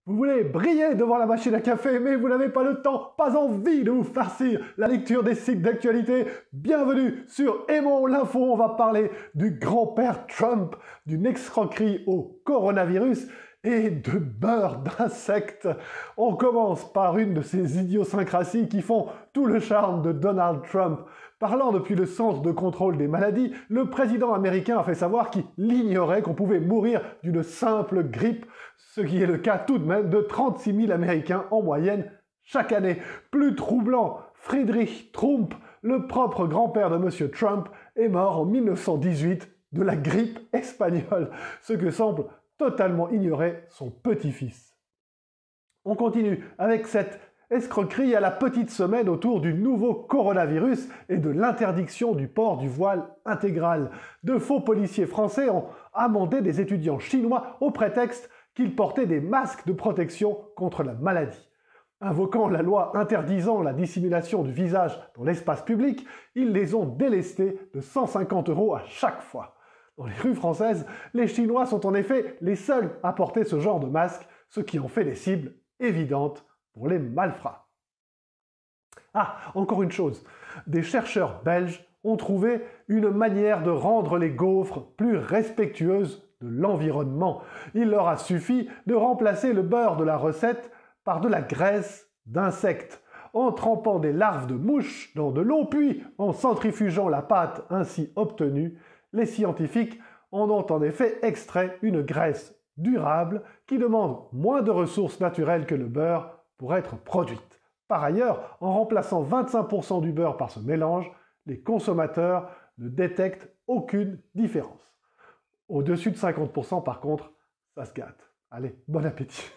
Vous voulez briller devant la machine à café, mais vous n'avez pas le temps, pas envie de vous farcir la lecture des sites d'actualité. Bienvenue sur Aimons l'info, on va parler du grand-père Trump, d'une escroquerie au coronavirus et de beurre d'insectes. On commence par une de ces idiosyncrasies qui font tout le charme de Donald Trump. Parlant depuis le Centre de contrôle des maladies, le président américain a fait savoir qu'il ignorait qu'on pouvait mourir d'une simple grippe, ce qui est le cas tout de même de 36 000 Américains en moyenne chaque année. Plus troublant, Friedrich Trump, le propre grand-père de M. Trump, est mort en 1918 de la grippe espagnole, ce que semble totalement ignorer son petit-fils. On continue avec cette escroquerie à la petite semaine autour du nouveau coronavirus et de l'interdiction du port du voile intégral. De faux policiers français ont amendé des étudiants chinois au prétexte qu'ils portaient des masques de protection contre la maladie. Invoquant la loi interdisant la dissimulation du visage dans l'espace public, ils les ont délestés de 150 € à chaque fois. Dans les rues françaises, les Chinois sont en effet les seuls à porter ce genre de masque, ce qui en fait des cibles évidentes pour les malfrats. Ah, encore une chose, des chercheurs belges ont trouvé une manière de rendre les gaufres plus respectueuses de l'environnement. Il leur a suffi de remplacer le beurre de la recette par de la graisse d'insectes. En trempant des larves de mouches dans de l'eau, puis en centrifugeant la pâte ainsi obtenue, les scientifiques en ont en effet extrait une graisse durable qui demande moins de ressources naturelles que le beurre pour être produite. Par ailleurs, en remplaçant 25% du beurre par ce mélange, les consommateurs ne détectent aucune différence. Au-dessus de 50% par contre, ça se gâte. Allez, bon appétit!